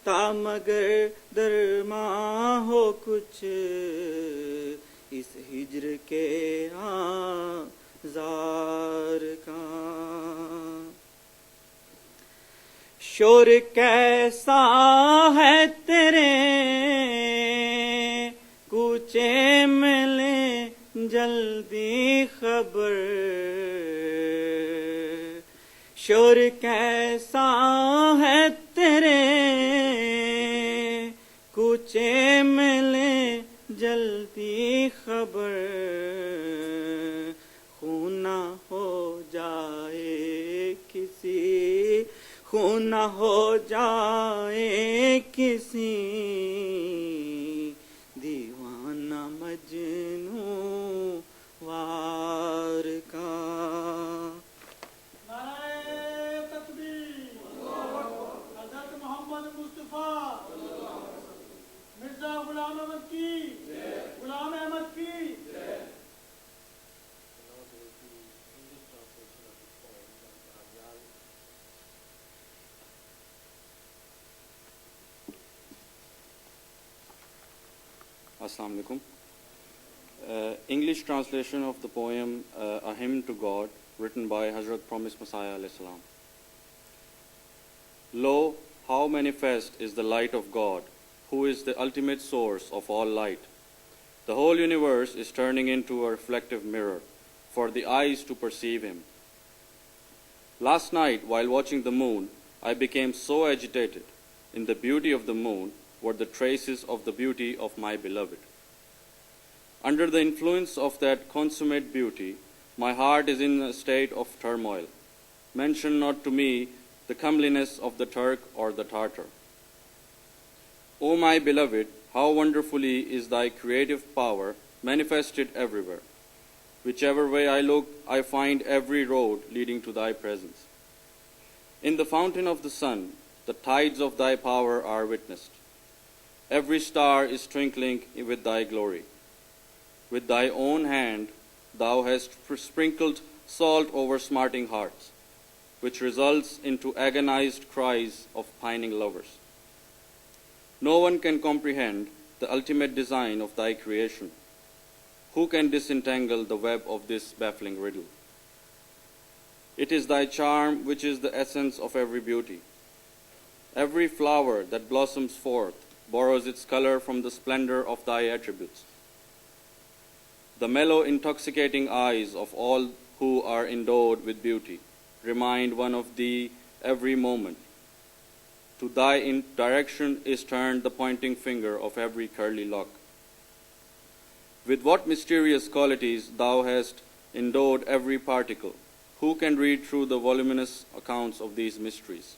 था मगर दरमा हो कुछ इस हिज्र के आज़ार का। शोर कैसा है तेरे कूचे मिले जल्दी खबर। शोर कैसा है तेरे कूचे मिले जल्दी खबर। खून ना हो जाए किसी, खून ना हो जाए किसी दीवाना मजनू वार का। मिर्जा गुलाम अहमद की, गुलाम अहमद की। Assalamu alaikum. English translation of the poem A Hymn to God, written by Hazrat Promised Messiah alayhi salam. Lo, how manifest is the light of God, who is the ultimate source of all light. The whole universe is turning into a reflective mirror for the eyes to perceive him. Last night, while watching the moon, I became so agitated. In the beauty of the moon were the traces of the beauty of my beloved. Under the influence of that consummate beauty, my heart is in a state of turmoil. Mention not to me the comeliness of the Turk or the Tartar. O my beloved, how wonderfully is thy creative power manifested everywhere. Whichever way I look, I find every road leading to thy presence. In the fountain of the sun, the tides of thy power are witnessed. Every star is twinkling with thy glory. With thy own hand, thou hast sprinkled salt over smarting hearts, which results into agonized cries of pining lovers. No one can comprehend the ultimate design of thy creation. Who can disentangle the web of this baffling riddle? It is thy charm which is the essence of every beauty. Every flower that blossoms forth borrows its color from the splendor of thy attributes. The mellow, intoxicating eyes of all who are endowed with beauty remind one of thee every moment. To thy direction is turned the pointing finger of every curly lock. With what mysterious qualities thou hast endowed every particle. Who can read through the voluminous accounts of these mysteries?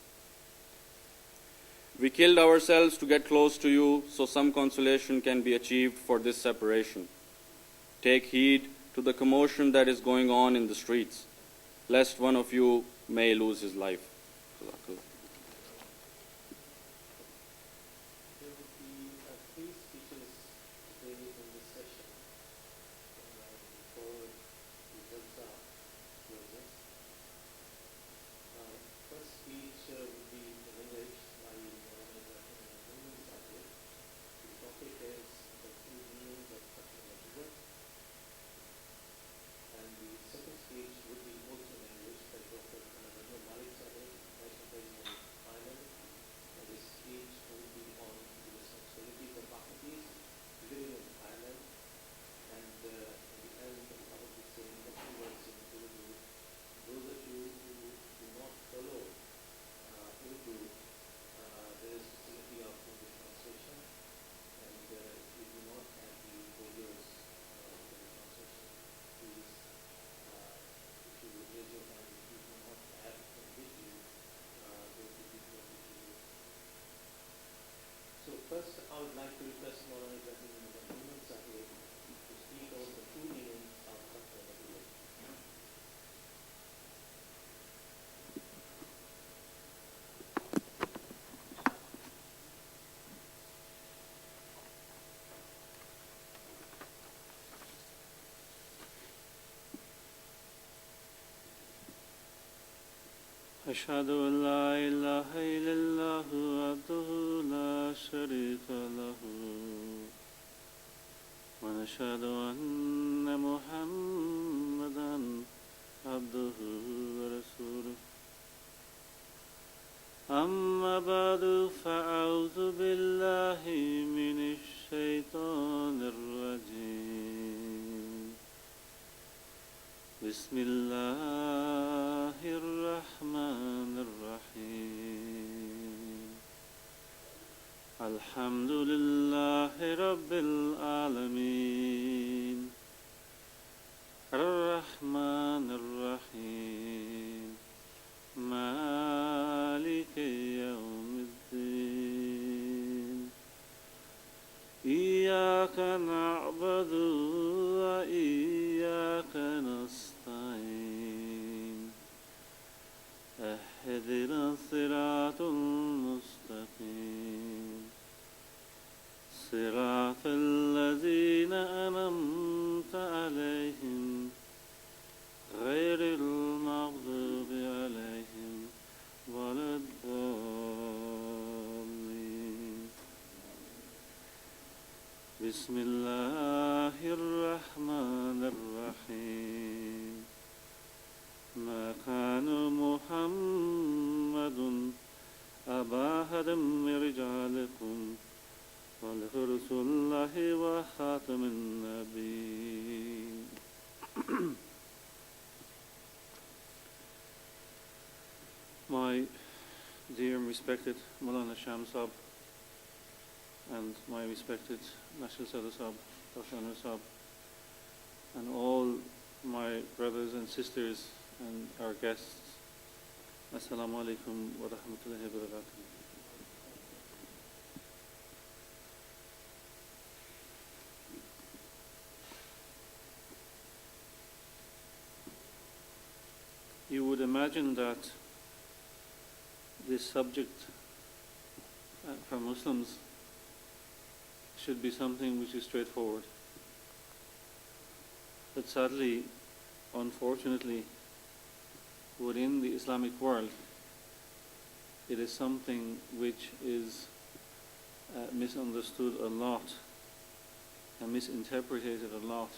We killed ourselves to get close to you, so some consolation can be achieved for this separation. Take heed to the commotion that is going on in the streets, lest one of you may lose his life. There will be three speeches today in this session before the Jalsa closes. First speech will be in English by the topic is the true meaning of Satya. And the second speech would be also in English by Dr. Malik Sahib, National President of Thailand. And this speech will be on the responsibilities of faculties living in Thailand. And in the end, I will be saying a few words in Urdu. Those of you who do not follow Urdu, there is facility of English translation. And if you do not have the audios of the translation, please, if you would raise your hand, if you do not have them with you, there will be people with you. So first, I would like to request Maulana Ibrahim Sahib to speak on the true meaning of Satya. أشهد أن لا إله إلا الله وحده وأشهد أن محمدا عبده ورسوله أما بعد فأعوذ بالله من الشيطان الرجيم بسم الله الرحمن الرحيم الحمد لله رب العالمين الرحمن الرحيم مالك يوم الدين إياك نعبد وإياك نستعين اهدنا الصراط المستقيم صراط الذين أنعمت عليهم غير المغضوب عليهم ولا الضالين بسم الله الرحمن الرحيم ما كان محمد أبا أحد من رجالكم ولكن رسول الله وخاتم النبيين My dear and respected Maulana Sham Sahib and my respected National Sada Sahib, Dr. Anwar Sahib, and all my brothers and sisters and our guests, Assalamu alaikum wa rahmatullahi wa barakatuh. You would imagine that this subject for Muslims should be something which is straightforward. But sadly, unfortunately, within the Islamic world, it is something which is misunderstood a lot and misinterpreted a lot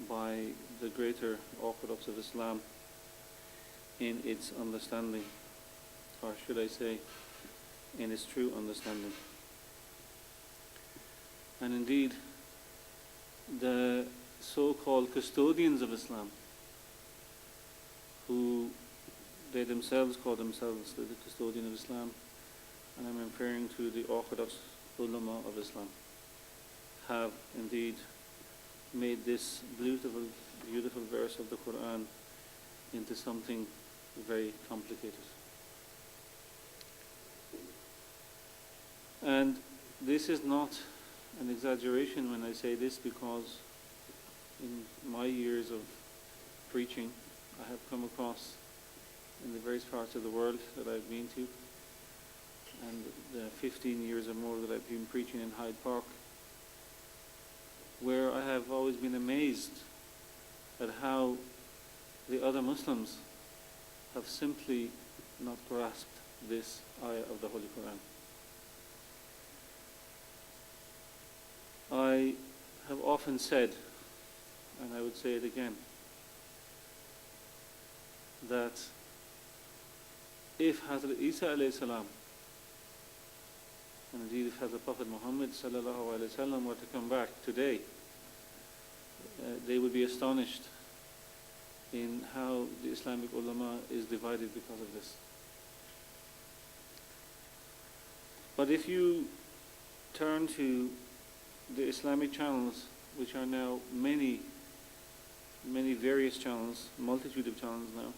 by the greater Orthodox of Islam in its understanding, or should I say, in its true understanding. And indeed, the so-called custodians of Islam, who they themselves call themselves the custodian of Islam, and I'm referring to the Orthodox ulama of Islam, have indeed made this beautiful, beautiful verse of the Quran into something very complicated. And this is not an exaggeration when I say this, because in my years of preaching, I have come across in the various parts of the world that I've been to, and the 15 years or more that I've been preaching in Hyde Park, where I have always been amazed at how the other Muslims have simply not grasped this ayah of the Holy Quran. I have often said, and I would say it again, that if Hazrat Isa alayhi salam, and indeed if Hazrat Prophet Muhammad sallallahu alayhi wasallam were to come back today, they would be astonished in how the Islamic ulama is divided because of this. But if you turn to the Islamic channels, which are now many various channels, multitude of channels now,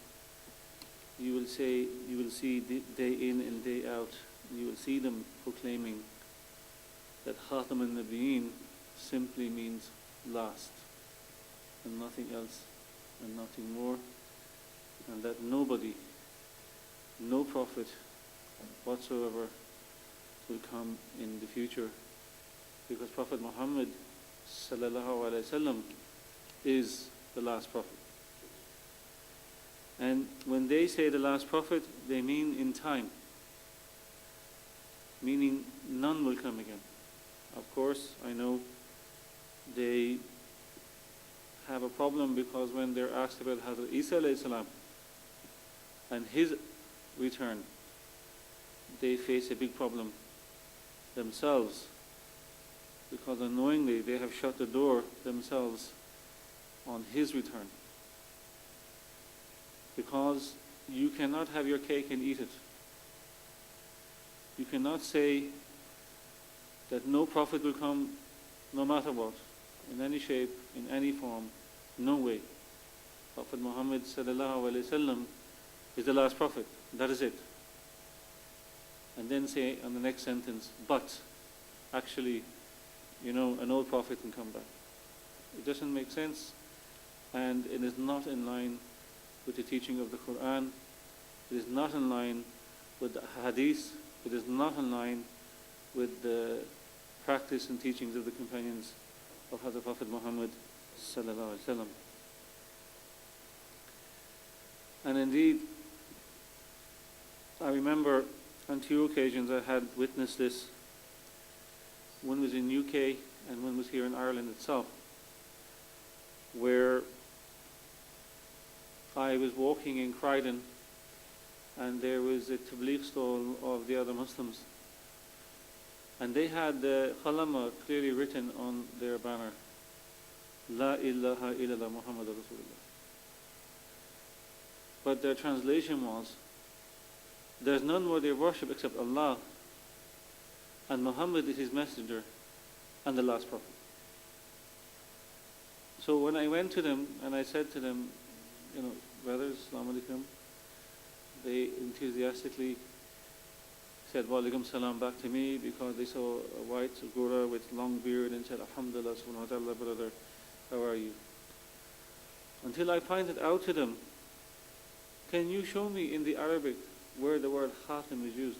you will see day in and day out, you will see them proclaiming that Khatam al-Nabiyyin simply means last, and nothing else, and nothing more, and that nobody, no prophet whatsoever will come in the future, because Prophet Muhammad sallallahu alaihi wasallam is the last prophet. And when they say the last prophet, they mean in time, meaning none will come again. Of course, I know They have a problem because when they're asked about Hazrat Isa alayhi salam and his return, they face a big problem themselves, because unknowingly they have shut the door themselves on his return. Because you cannot have your cake and eat it. You cannot say that no prophet will come no matter what, in any shape, in any form. No way. Prophet Muhammad sallallahu alaihi wasallam is the last prophet. That is it. And then say on the next sentence, but actually, an old prophet can come back. It doesn't make sense, and it is not in line with the teaching of the Quran. It is not in line with the hadith. It is not in line with the practice and teachings of the companions of Hazrat Prophet Muhammad sallallahu alaihi wasallam. And indeed, I remember on 2 occasions I had witnessed this. One was in UK and one was here in Ireland itself, where I was walking in Croydon and there was a tabligh stall of the other Muslims, and they had the kalama clearly written on their banner, La ilaha illallah Muhammadur Rasulullah. But their translation was, there's none worthy of worship except Allah, and Muhammad is his messenger and the last prophet. So when I went to them and I said to them, brothers, Assalamu alaikum, they enthusiastically said wa alaikum salam back to me, because they saw a white gura with long beard and said, Alhamdulillah, subhanahu wa ta'ala, brother, how are you? Until I pointed out to them, can you show me in the Arabic where the word khatim is used?